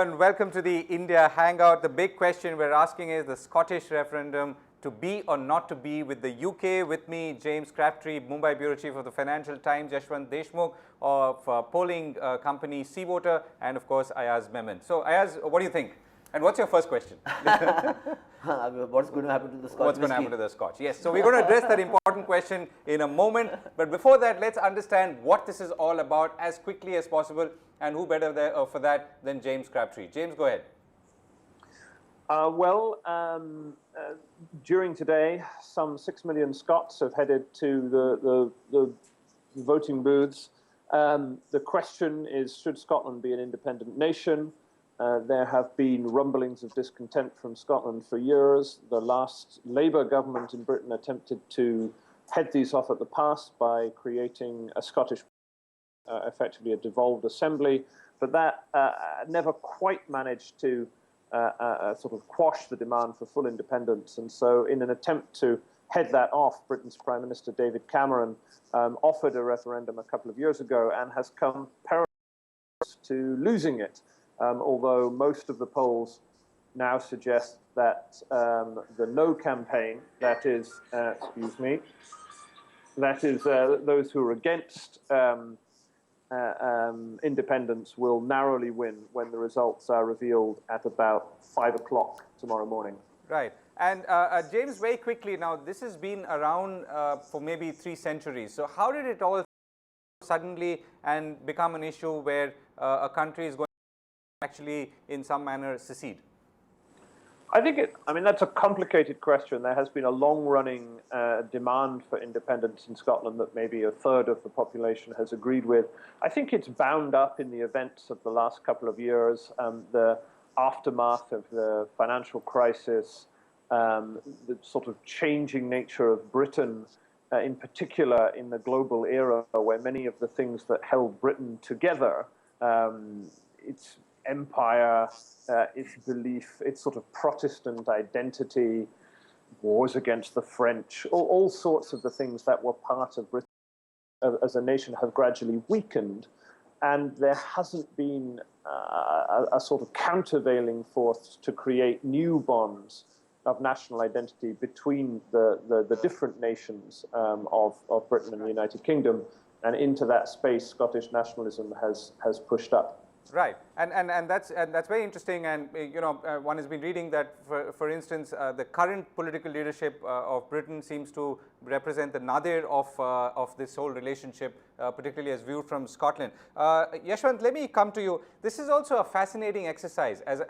and welcome to the India Hangout. The big question we're asking is the Scottish referendum to be or not to be with the UK. With me, James Crabtee, Mumbai Bureau Chief of the Financial Times, Yashwant Deshmukh of polling company CVoter, and of course Ayaz Memon. So Ayaz, what do you think? And what's your first question? What's going to happen to the Scotch? What's going to happen to the Scotch? Yes, so we're going to address that important question in a moment. But before that, let's understand what this is all about as quickly as possible. And who better there, for that than James Crabtee? James, go ahead. During today, some 6 million Scots have headed to the voting booths. The question is, should Scotland be an independent nation? There have been rumblings of discontent from Scotland for years. The last Labour government in Britain attempted to head these off at the pass by creating a Scottish, effectively a devolved assembly, but that never quite managed to sort of quash the demand for full independence. And so in an attempt to head that off, Britain's Prime Minister David Cameron offered a referendum a couple of years ago and has come perilously to losing it. Although most of the polls now suggest that the no campaign, that is, those who are against independence will narrowly win when the results are revealed at about 5 o'clock tomorrow morning. Right. And James, very quickly now, this has been around for maybe 3 centuries. So how did it all suddenly and become an issue where a country is going to actually in some manner secede? I mean, that's a complicated question. There has been a long-running demand for independence in Scotland that maybe a third of the population has agreed with. I think it's bound up in the events of the last couple of years, the aftermath of the financial crisis, the sort of changing nature of Britain, in particular in the global era, where many of the things that held Britain together, its empire, its belief, its sort of Protestant identity, wars against the French, all sorts of the things that were part of Britain as a nation have gradually weakened. And there hasn't been a sort of countervailing force to create new bonds of national identity between the different nations of Britain and the United Kingdom. And into that space, Scottish nationalism has pushed up. Right, and that's very interesting. And you know, one has been reading that, for instance, the current political leadership of Britain seems to represent the nadir of this whole relationship, particularly as viewed from Scotland. Yashwant, let me come to you. This is also a fascinating exercise as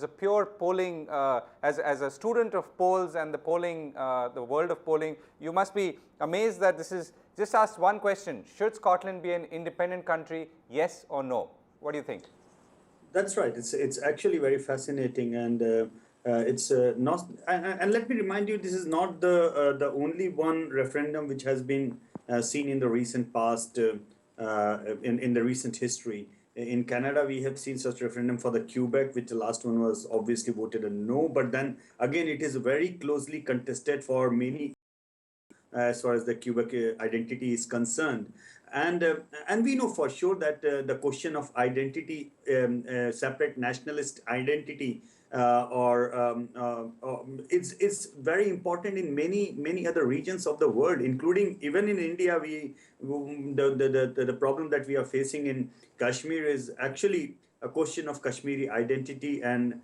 a pure polling, as a student of polls and the polling, the world of polling. You must be amazed that this is just asked one question: should Scotland be an independent country? Yes or no? What do you think? That's right. It's actually very fascinating, and it's not. And let me remind you, this is not the only one referendum which has been seen in the recent past, in the recent history. In Canada, we have seen such referendum for the Quebec, which the last one was obviously voted a no. But then again, it is very closely contested for many, as far as the Quebec identity is concerned. And we know for sure that the question of identity, separate nationalist identity, it's very important in many other regions of the world, including even in India. The problem that we are facing in Kashmir is actually a question of Kashmiri identity and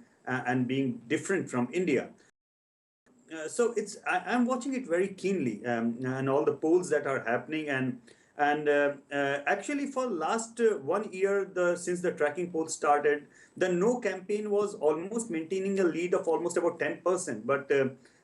being different from India. So I'm watching it very keenly, and all the polls that are happening, and actually for last 1 year, since the tracking poll started, the no campaign was almost maintaining a lead of almost about 10%,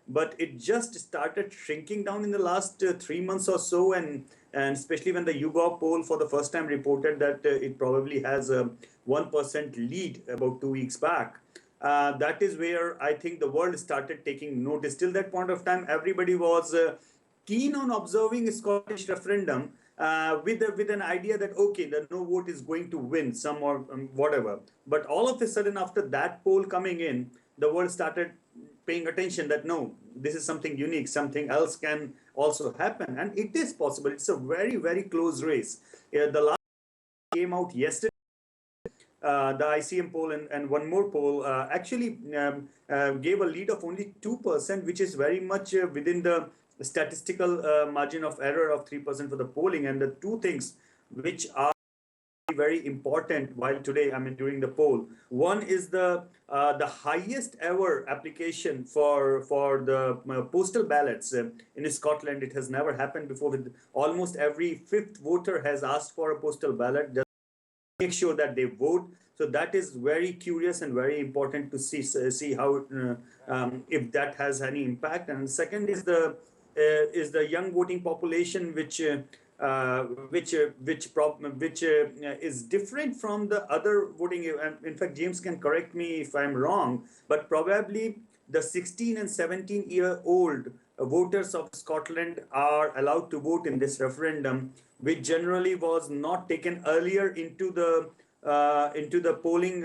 but it just started shrinking down in the last 3 months or so, and especially when the YouGov poll for the first time reported that it probably has a 1% lead about 2 weeks back. That is where I think the world started taking notice. Till that point of time, everybody was keen on observing a Scottish referendum with an idea that, okay, the no vote is going to win some or whatever. But all of a sudden, after that poll coming in, the world started paying attention that no, this is something unique, something else can also happen. And it is possible. It's a very, very close race. The last came out yesterday. the ICM poll and one more poll actually gave a lead of only 2%, which is very much within the statistical margin of error of 3% for the polling. And the two things which are very important while today, I mean, during the poll. One is the highest ever application for the postal ballots in Scotland. It has never happened before. With almost every fifth voter has asked for a postal ballot. Just make sure that they vote. So that is very curious and very important to see how if that has any impact. And second is the young voting population, which is different from the other voting. In fact, James can correct me if I'm wrong, but probably the 16 and 17-year-old voters of Scotland are allowed to vote in this referendum, which generally was not taken earlier into the polling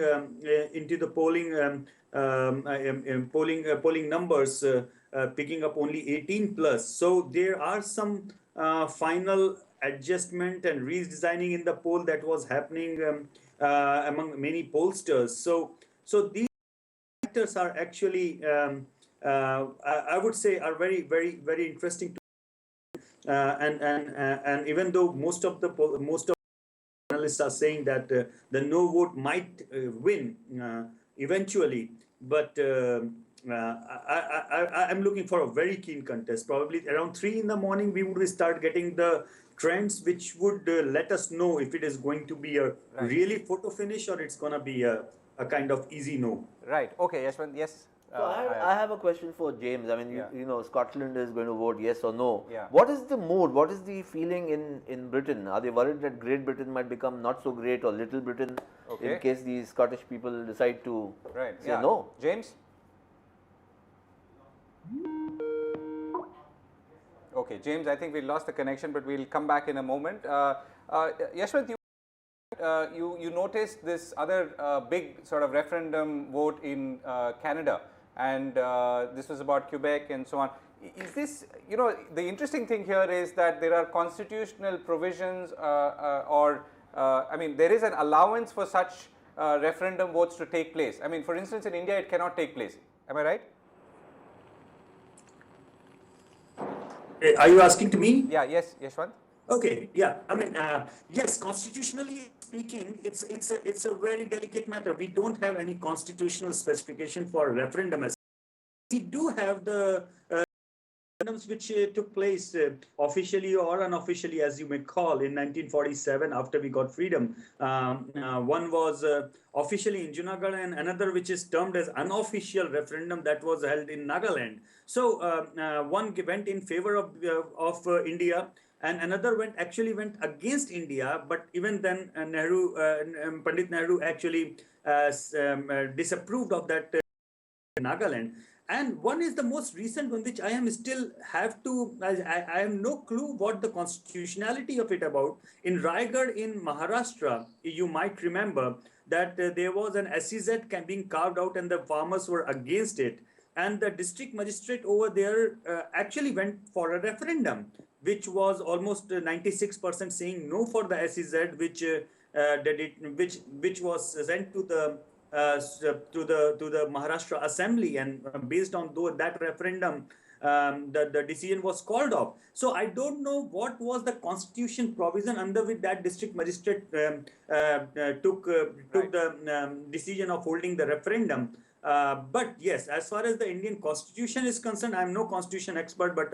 numbers, picking up only 18 plus. So there are some final adjustment and redesigning in the poll that was happening among many pollsters. So these factors are actually, I would say, are very, very, very interesting. And even though most of analysts are saying that the no vote might win eventually, but I'm looking for a very keen contest. Probably around 3 in the morning, we would start getting the trends, which would let us know if it is going to be a really photo finish or it's going to be a kind of easy no. Right. Okay, Yashwant, yes. So I have a question for James. I mean, you know, Scotland is going to vote yes or no. Yeah. What is the mood? What is the feeling in Britain? Are they worried that Great Britain might become not so great, or Little Britain, in case the Scottish people decide to say no? James? Okay, James, I think we lost the connection, but we'll come back in a moment. Yashwant, you noticed this other big sort of referendum vote in Canada, and this was about Quebec and so on. Is this, you know, the interesting thing here is that there are constitutional provisions I mean, there is an allowance for such referendum votes to take place. I mean, for instance, in India, it cannot take place. Am I right? Are you asking to me? Yeah, yes, Yashwant. Okay, yeah. I mean, yes, constitutionally speaking, it's a very delicate matter. We don't have any constitutional specification for referendum. We do have the referendums which took place officially or unofficially, as you may call, in 1947 after we got freedom. One was officially in Junagadh, and another which is termed as unofficial referendum that was held in Nagaland. So one went in favor of India, and another actually went against India. But even then, Pandit Nehru actually disapproved of that Nagaland. And one is the most recent one, which I am still have to, I have no clue what the constitutionality of it about. In Raigad in Maharashtra, you might remember that there was an SEZ being carved out and the farmers were against it. And the district magistrate over there actually went for a referendum, which was almost 96% saying no for the SEZ, which was sent to the Maharashtra Assembly, and based on that referendum, the decision was called off. So I don't know what was the constitution provision under which that district magistrate took the decision of holding the referendum. But yes, as far as the Indian Constitution is concerned, I'm no constitution expert, but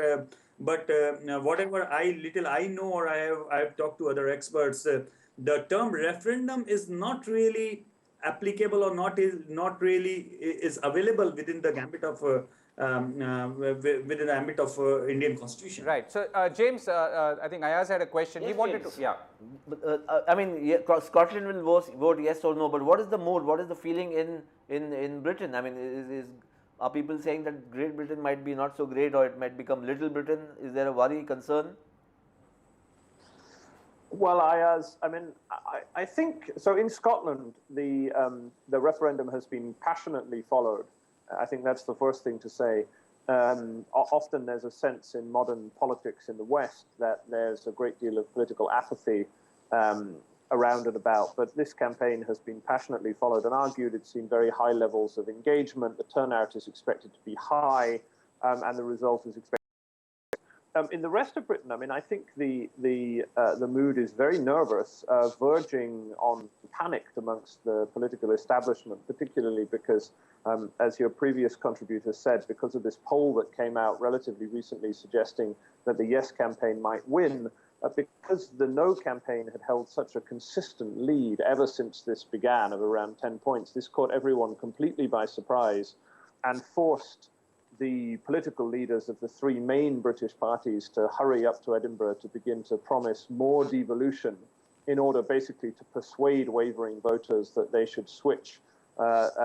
whatever little I know, or I have talked to other experts, the term referendum is not really applicable, or not really is available within the gambit of within the ambit of Indian Constitution. Right. So James, I think Ayaz had a question. Yes, he wanted James. to, yeah. But, I mean, Scotland will vote yes or no, but what is the mood? What is the feeling in Britain? I mean, are people saying that Great Britain might be not so great, or it might become Little Britain? Is there a worry, concern? Well, I mean, I think so. In Scotland, the referendum has been passionately followed. I think that's the first thing to say. Often there's a sense in modern politics in the West that there's a great deal of political apathy around and about, but this campaign has been passionately followed and argued. It's seen very high levels of engagement. The turnout is expected to be high, and the result is expected. In the rest of Britain, I mean, I think the mood is very nervous, verging on panicked amongst the political establishment, particularly because, as your previous contributor said, because of this poll that came out relatively recently suggesting that the Yes campaign might win, because the No campaign had held such a consistent lead ever since this began of around 10 points. This caught everyone completely by surprise and forced the political leaders of the three main British parties to hurry up to Edinburgh to begin to promise more devolution in order basically to persuade wavering voters that they should switch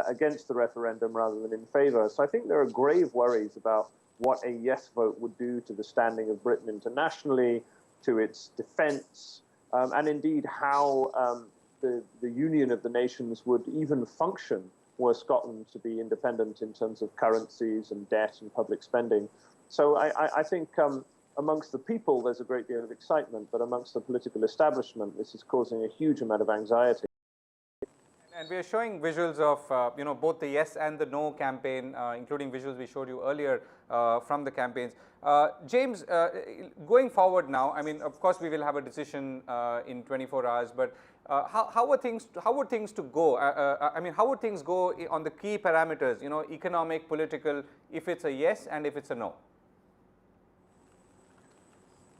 against the referendum rather than in favour. So I think there are grave worries about what a yes vote would do to the standing of Britain internationally, to its defence, and indeed how the union of the nations would even function were Scotland to be independent in terms of currencies and debt and public spending. So I think amongst the people there's a great deal of excitement, but amongst the political establishment this is causing a huge amount of anxiety. And we are showing visuals of you know, both the Yes and the No campaign, including visuals we showed you earlier from the campaigns. James, going forward now, I mean, of course we will have a decision in 24 hours, but how would things to go? I mean, how would things go on the key parameters, you know, economic, political, if it's a yes and if it's a no?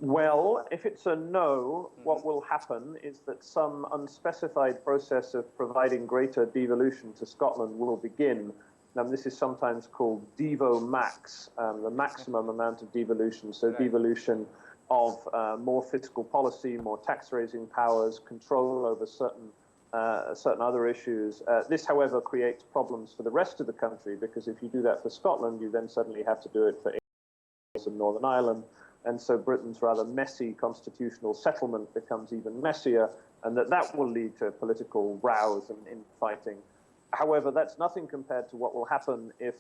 Well, if it's a no, what will happen is that some unspecified process of providing greater devolution to Scotland will begin. This is sometimes called Devo Max, the maximum amount of devolution. So right. Devolution of more fiscal policy, more tax-raising powers, control over certain other issues. This, however, creates problems for the rest of the country, because if you do that for Scotland, you then suddenly have to do it for England and Northern Ireland. And so Britain's rather messy constitutional settlement becomes even messier, and that will lead to political rows and infighting. However, that's nothing compared to what will happen if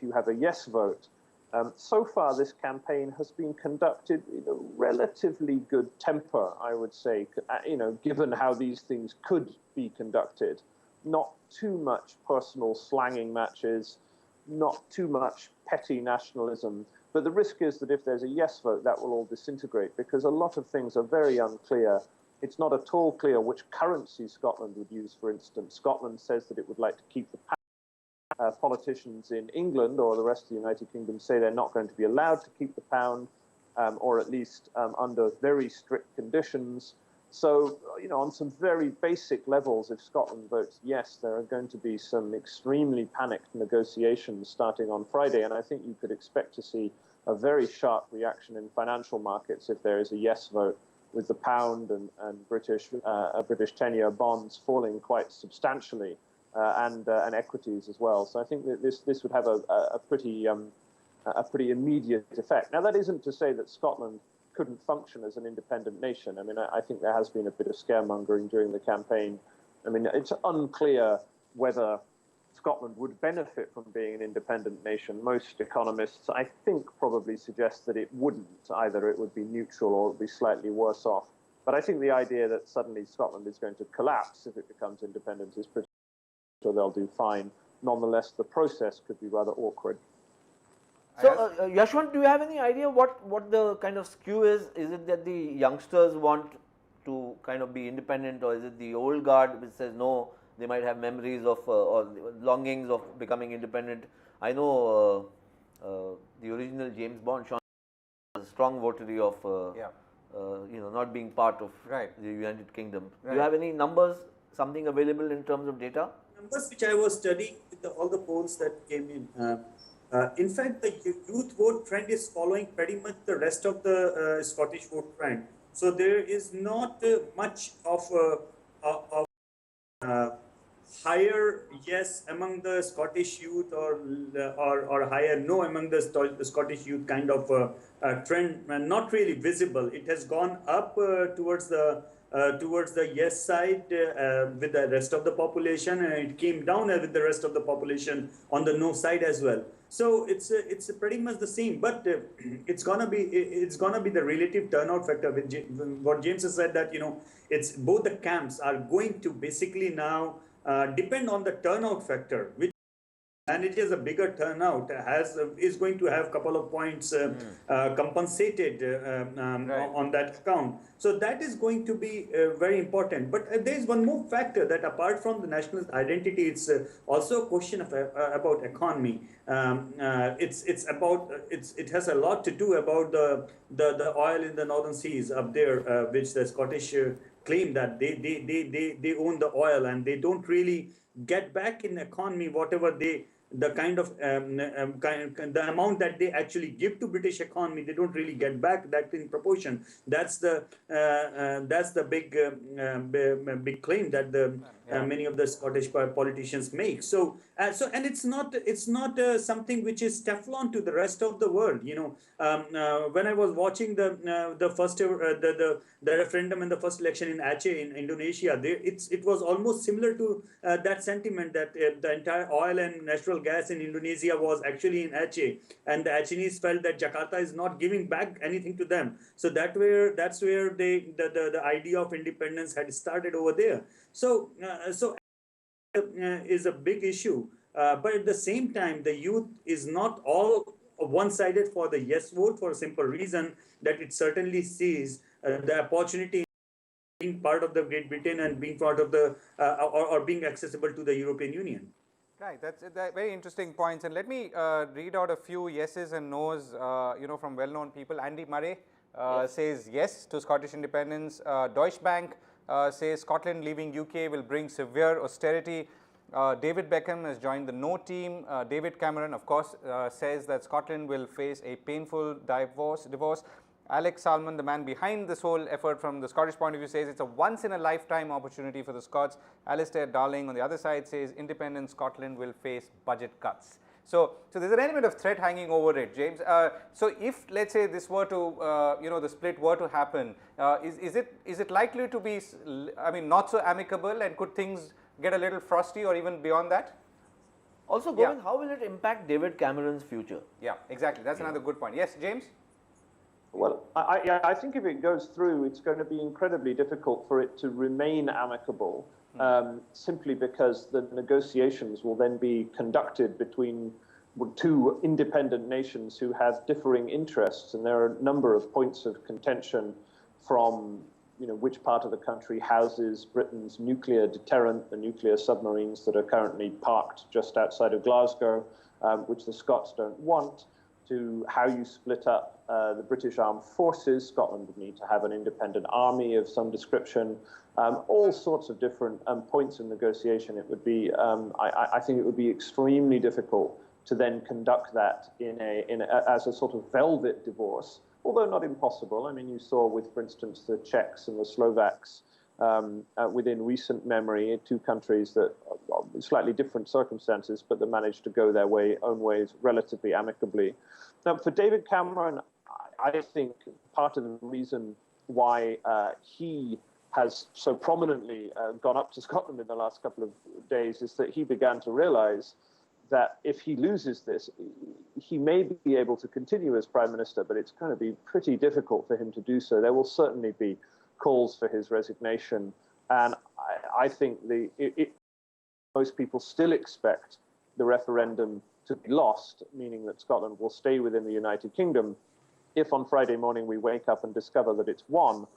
you have a yes vote. So far, this campaign has been conducted in a relatively good temper, I would say, you know, given how these things could be conducted. Not too much personal slanging matches, not too much petty nationalism. But the risk is that if there's a yes vote, that will all disintegrate, because a lot of things are very unclear. It's not at all clear which currency Scotland would use, for instance. Scotland says that it would like to keep the pound. Politicians in England or the rest of the United Kingdom say they're not going to be allowed to keep the pound, or at least under very strict conditions. So, you know, on some very basic levels, if Scotland votes yes, there are going to be some extremely panicked negotiations starting on Friday, and I think you could expect to see a very sharp reaction in financial markets if there is a yes vote, with the pound and British 10-year bonds falling quite substantially, and equities as well. So I think that this would have a pretty immediate effect. Now, that isn't to say that Scotland couldn't function as an independent nation. I mean, I think there has been a bit of scaremongering during the campaign. I mean, it's unclear whether Scotland would benefit from being an independent nation. Most economists, I think, probably suggest that it wouldn't. Either it would be neutral or it would be slightly worse off. But I think the idea that suddenly Scotland is going to collapse if it becomes independent is pretty sure they'll do fine. Nonetheless, the process could be rather awkward. So, Yashwant, do you have any idea what the kind of skew is? Is it that the youngsters want to kind of be independent, or is it the old guard which says no, they might have memories of or longings of becoming independent? I know the original James Bond, Sean, was a strong votary of you know, not being part of the United Kingdom. Right. Do you have any numbers, something available in terms of data? Numbers which I was studying with all the polls that came in. In fact, the youth vote trend is following pretty much the rest of the Scottish vote trend. So there is not much of higher yes among the Scottish youth or higher no among the Scottish youth kind of trend, not really visible. It has gone up towards the towards the yes side with the rest of the population, and it came down with the rest of the population on the no side as well. So it's pretty much the same, but it's gonna be the relative turnout factor. With what James has said, that it's both the camps are going to basically now depend on the turnout factor, which, and it is a bigger turnout, is going to have a couple of points compensated Right. on that account. So that is going to be very important. But there is one more factor, that apart from the national identity, it's also a question of about economy. It has a lot to do about the oil in the northern seas up there, which the Scottish claim that they own the oil, and they don't really get back in economy whatever the kind of the amount that they actually give to British economy. They don't really get back that in proportion. That's the big claim that many of the Scottish politicians make. And it's not something which is Teflon to the rest of the world. When I was watching the first the referendum and the first election in Aceh in Indonesia, it was almost similar to that sentiment, that the entire oil and natural gas in Indonesia was actually in Aceh, and the Acehnese felt that Jakarta is not giving back anything to them. So that's where the idea of independence had started over there. So is a big issue. But at the same time, the youth is not all one-sided for the yes vote, for a simple reason that it certainly sees the opportunity being part of the Great Britain and being part of the or being accessible to the European Union. Right, that's very interesting points. And let me read out a few yeses and nos, from well-known people. Andy Murray says yes to Scottish independence. Deutsche Bank says Scotland leaving UK will bring severe austerity. David Beckham has joined the no team. David Cameron, of course, says that Scotland will face a painful divorce. Alex Salmon, the man behind this whole effort from the Scottish point of view, says it's a once-in-a-lifetime opportunity for the Scots. Alistair Darling on the other side says independent Scotland will face budget cuts. So there's an element of threat hanging over it, James. So if, let's say, this were to, the split were to happen, is it likely to be, not so amicable, and could things get a little frosty or even beyond that? Also, Govind, how will it impact David Cameron's future? Yeah, exactly. That's another good point. Yes, James? Well, I think if it goes through, it's going to be incredibly difficult for it to remain amicable, simply because the negotiations will then be conducted between two independent nations who have differing interests, and there are a number of points of contention from which part of the country houses Britain's nuclear deterrent, the nuclear submarines that are currently parked just outside of Glasgow, which the Scots don't want, to how you split up the British armed forces. Scotland would need to have an independent army of some description. All sorts of different points in negotiation. It would be, I think it would be extremely difficult to then conduct that as a sort of velvet divorce, although not impossible. I mean, you saw with, for instance, the Czechs and the Slovaks within recent memory, two countries that are slightly different circumstances, but that managed to go their own ways relatively amicably. Now, for David Cameron, I think part of the reason why he has so prominently gone up to Scotland in the last couple of days is that he began to realize that if he loses this, he may be able to continue as Prime Minister, but it's going to be pretty difficult for him to do so. There will certainly be calls for his resignation, and I think most people still expect the referendum to be lost, meaning that Scotland will stay within the United Kingdom. If on Friday morning we wake up and discover that it's won,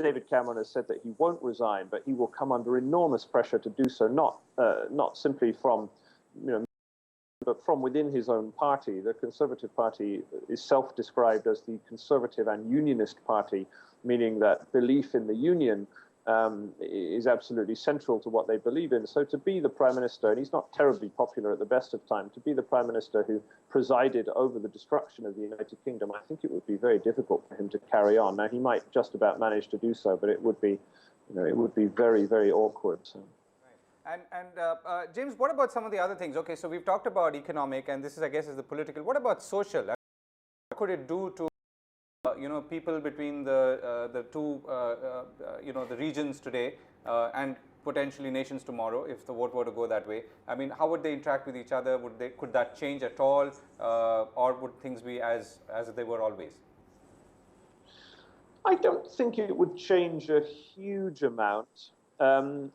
David Cameron has said that he won't resign, but he will come under enormous pressure to do so, not simply from but from within his own party. The Conservative Party is self-described as the Conservative and Unionist Party, meaning that belief in the Union is absolutely central to what they believe in. So to be the Prime Minister, and he's not terribly popular at the best of times, to be the Prime Minister who presided over the destruction of the United Kingdom, I think it would be very difficult for him to carry on. Now, he might just about manage to do so, but it would be, it would be very, very awkward. So. And James, what about some of the other things? Okay, so we've talked about economic, and this is, I guess, is the political. What about social? What could it do to people between the two the regions today and potentially nations tomorrow, if the vote were to go that way? I mean, how would they interact with each other? Could that change at all, or would things be as they were always? I don't think it would change a huge amount. I mean,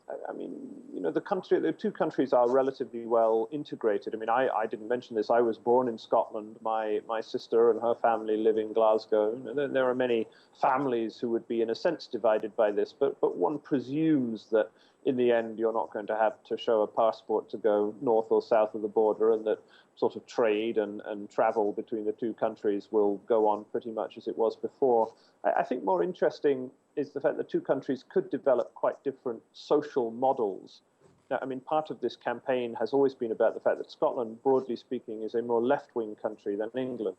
the two countries are relatively well integrated. I mean, I didn't mention this. I was born in Scotland. My sister and her family live in Glasgow. And there are many families who would be, in a sense, divided by this. But one presumes that in the end, you're not going to have to show a passport to go north or south of the border, and that sort of trade and travel between the two countries will go on pretty much as it was before. I think more interesting is the fact that two countries could develop quite different social models. Now, I mean, part of this campaign has always been about the fact that Scotland, broadly speaking, is a more left-wing country than England.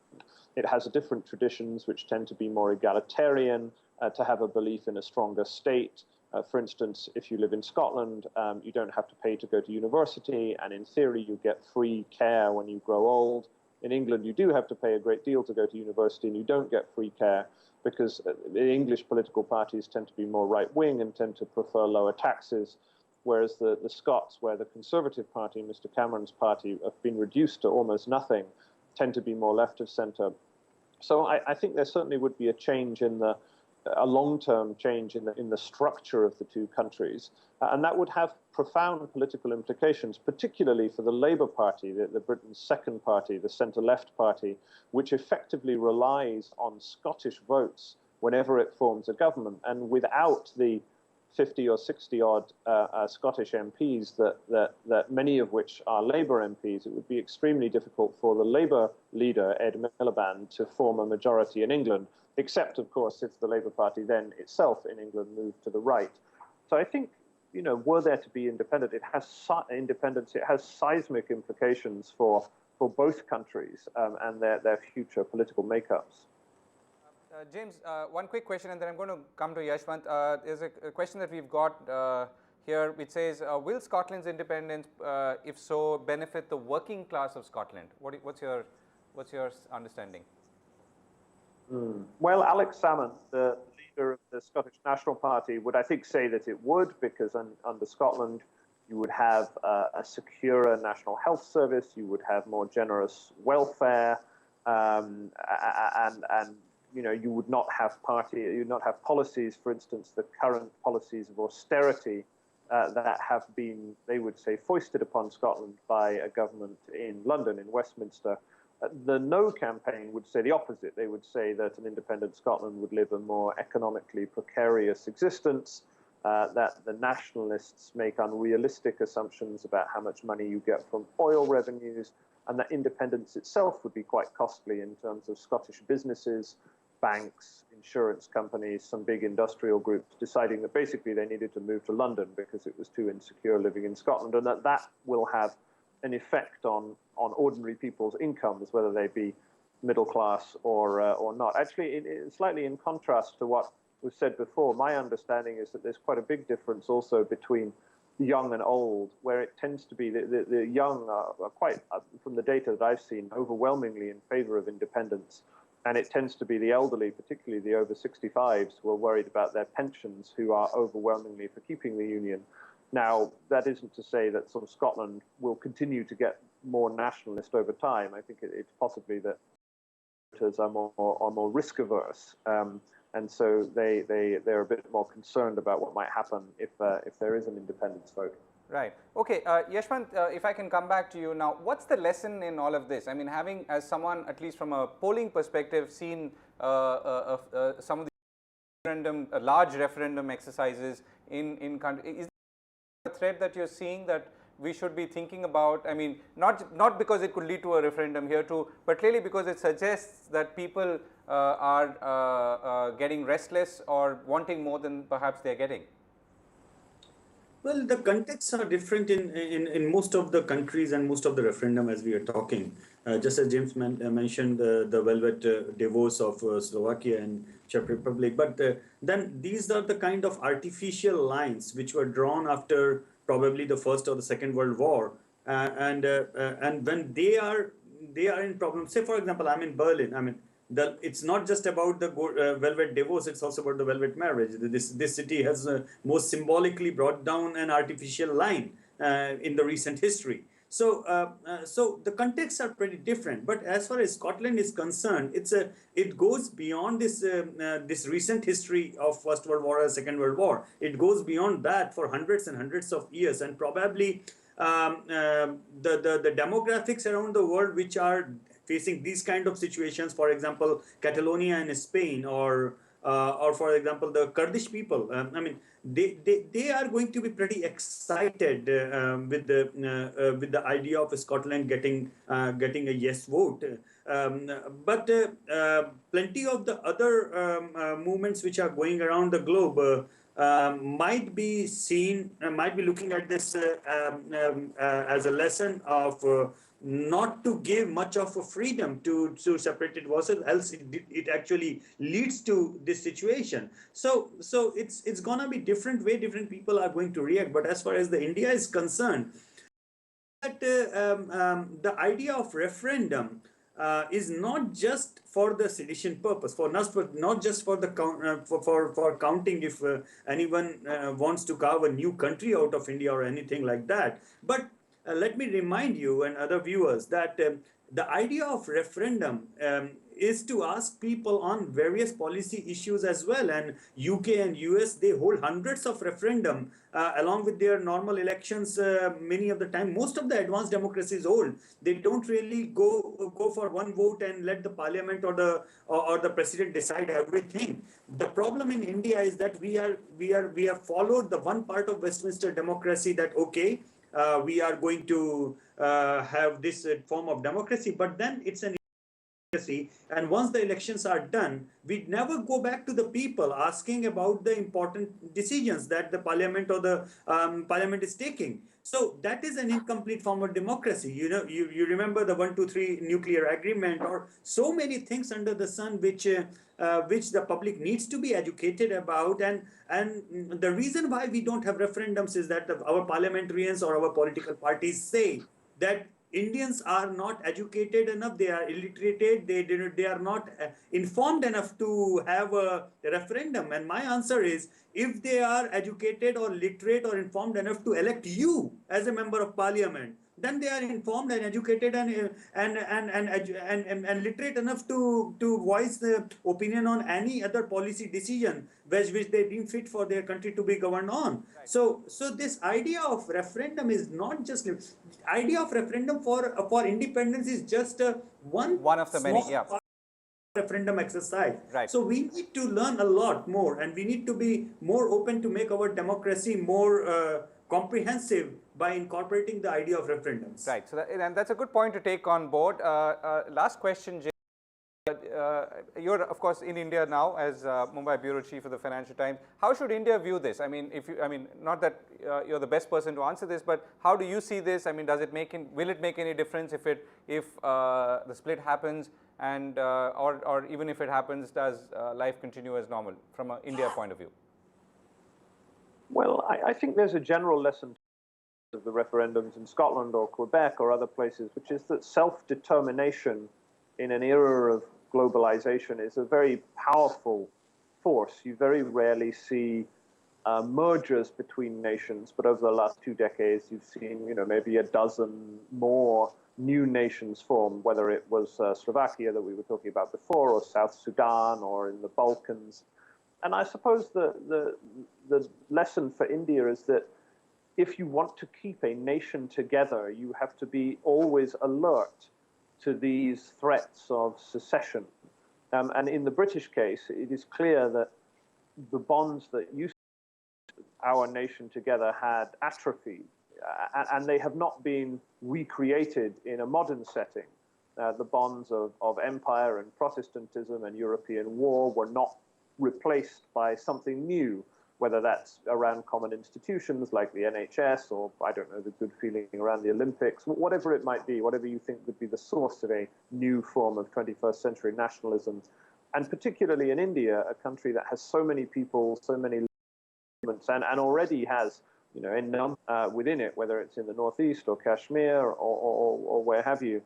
It has different traditions which tend to be more egalitarian, to have a belief in a stronger state. For instance, if you live in Scotland, you don't have to pay to go to university, and in theory, you get free care when you grow old. In England, you do have to pay a great deal to go to university, and you don't get free care, because the English political parties tend to be more right-wing and tend to prefer lower taxes, whereas the Scots, where the Conservative Party, Mr. Cameron's party, have been reduced to almost nothing, tend to be more left of centre. So I think there certainly would be a long-term change in the structure of the two countries, and that would have profound political implications, particularly for the Labour Party, the Britain's second party, the centre-left party, which effectively relies on Scottish votes whenever it forms a government. And without the 50 or 60 odd Scottish MPs, that many of which are Labour MPs, it would be extremely difficult for the Labour leader, Ed Miliband, to form a majority in England, except, of course, if the Labour Party then itself in England moved to the right. So I think, were there to be independence, it has seismic implications for both countries and their future political makeups. James, one quick question, and then I'm going to come to Yashwant. There's a question that we've got here, which says, will Scotland's independence, if so, benefit the working class of Scotland? What's your understanding? Well, Alex Salmond, the leader of the Scottish National Party, would, I think, say that it would, because under Scotland, you would have a securer national health service, you would have more generous welfare, and you would not have policies, for instance, the current policies of austerity that have been, they would say, foisted upon Scotland by a government in London, in Westminster. The No campaign would say the opposite. They would say that an independent Scotland would live a more economically precarious existence, that the nationalists make unrealistic assumptions about how much money you get from oil revenues, and that independence itself would be quite costly in terms of Scottish businesses, banks, insurance companies, some big industrial groups deciding that basically they needed to move to London because it was too insecure living in Scotland, and that will have an effect on ordinary people's incomes, whether they be middle class or not. Actually, slightly in contrast to what was said before, my understanding is that there's quite a big difference also between young and old, where it tends to be the young are quite, from the data that I've seen, overwhelmingly in favor of independence. And it tends to be the elderly, particularly the over 65s, who are worried about their pensions, who are overwhelmingly for keeping the union. Now, that isn't to say that sort of Scotland will continue to get more nationalist over time. I think it's possibly that voters are more risk averse, and so they're a bit more concerned about what might happen if there is an independence vote. Right. Okay, Yashwant, if I can come back to you now, what's the lesson in all of this? I mean, having, as someone, at least from a polling perspective, seen some of the large referendum exercises in countries, is there a thread that you're seeing that we should be thinking about? I mean, not because it could lead to a referendum here too, but clearly because it suggests that people are getting restless or wanting more than perhaps they're getting. Well, the contexts are different in most of the countries and most of the referendum as we are talking. Just as James mentioned, the velvet divorce of Slovakia and Czech Republic. But then these are the kind of artificial lines which were drawn after probably the First or the Second World War. And when they are in problems, say, for example, I'm in Berlin. I mean, it's not just about the velvet divorce, it's also about the velvet marriage. This city has most symbolically brought down an artificial line in the recent history. So the contexts are pretty different. But as far as Scotland is concerned, it goes beyond this recent history of First World War or Second World War. It goes beyond that for hundreds and hundreds of years, and probably the demographics around the world which are facing these kind of situations, for example, Catalonia in Spain, or for example, the Kurdish people. I mean, they are going to be pretty excited with the idea of Scotland getting a yes vote. But plenty of the other movements which are going around the globe might be looking at this as a lesson of not to give much of a freedom to separated voices, else it actually leads to this situation. So it's gonna be different way different people are going to react. But as far as the India is concerned, that the idea of referendum is not just for the sedition purpose, not just for the for counting if anyone wants to carve a new country out of India or anything like that. But let me remind you and other viewers that the idea of referendum is to ask people on various policy issues as well. And UK and US, they hold hundreds of referendum along with their normal elections. Many of the time, most of the advanced democracies hold. They don't really go for one vote and let the parliament or the president decide everything. The problem in India is that we have followed the one part of Westminster democracy, that okay, we are going to have this form of democracy, but then it's an democracy, and once the elections are done, we never go back to the people asking about the important decisions that the parliament or the parliament is taking. So that is an incomplete form of democracy. You know, you remember the 123 nuclear agreement, or so many things under the sun which the public needs to be educated about. And the reason why we don't have referendums is that our parliamentarians or our political parties say that Indians are not educated enough, they are illiterate, they are not informed enough to have a referendum. And my answer is, if they are educated or literate or informed enough to elect you as a member of parliament, then they are informed and educated and literate enough to voice the opinion on any other policy decision which they deem fit for their country to be governed on. Right. So this idea of referendum is not just idea of referendum for independence is just one of the many, yeah, referendum exercise. Right. So we need to learn a lot more, and we need to be more open to make our democracy more comprehensive by incorporating the idea of referendums. Right. So and that's a good point to take on board. Last question, Jay. You're of course in India now as Mumbai bureau chief of the Financial Times. How should India view this? I mean, not that you're the best person to answer this, but how do you see this? I mean, will it make any difference if the split happens, and or even if it happens, does life continue as normal from an India point of view? Well, I think there's a general lesson of the referendums in Scotland or Quebec or other places, which is that self-determination in an era of globalization is a very powerful force. You very rarely see mergers between nations, but over the last 2 decades, you've seen, maybe a dozen more new nations form, whether it was Slovakia that we were talking about before, or South Sudan, or in the Balkans. And I suppose the lesson for India is that if you want to keep a nation together, you have to be always alert to these threats of secession. And in the British case, it is clear that the bonds that used to keep our nation together had atrophied, and they have not been recreated in a modern setting. The bonds of empire and Protestantism and European war were not replaced by something new, whether that's around common institutions like the NHS, or, I don't know, the good feeling around the Olympics, whatever it might be, whatever you think would be the source of a new form of 21st century nationalism. And particularly in India, a country that has so many people, so many movements, and already has, a number within it, whether it's in the Northeast or Kashmir or where have you,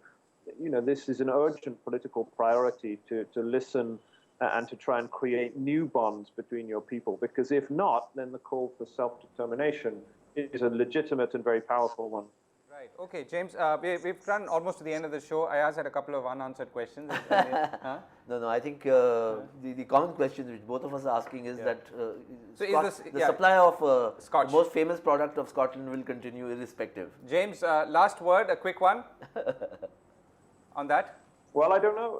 this is an urgent political priority to listen and to try and create new bonds between your people. Because if not, then the call for self-determination is a legitimate and very powerful one. Right. Okay, James, we've run almost to the end of the show. Ayaz had a couple of unanswered questions. No, I think the common question which both of us are asking is that the supply of the most famous product of Scotland will continue irrespective. James, last word, a quick one on that. Well, I don't know.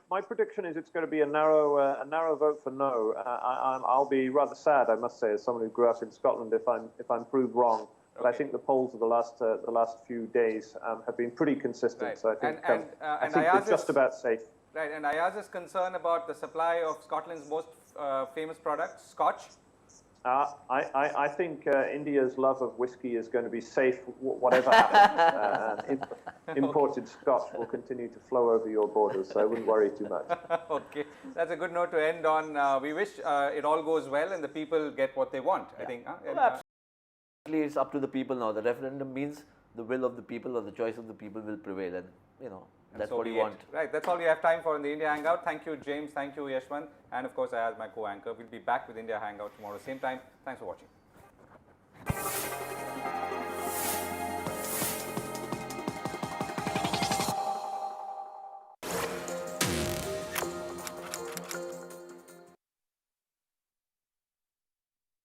My prediction is it's going to be a narrow vote for no. I'll be rather sad, I must say, as someone who grew up in Scotland, if I'm proved wrong. But I think the polls of the last few days have been pretty consistent. Right. So I think I think Ayaz they're just about safe. Right. And Ayaz's concern about the supply of Scotland's most famous product, Scotch. I think India's love of whiskey is going to be safe, whatever happens. Imported Scotch will continue to flow over your borders, so I wouldn't worry too much. Okay, that's a good note to end on. We wish it all goes well and the people get what they want. I think. Absolutely, it's up to the people now. The referendum means the will of the people or the choice of the people will prevail, and that's what you want. Right, that's all we have time for in the India Hangout. Thank you, James. Thank you, Yashwant. And of course, Ayaz, my co-anchor. We'll be back with India Hangout tomorrow, same time. Thanks for watching.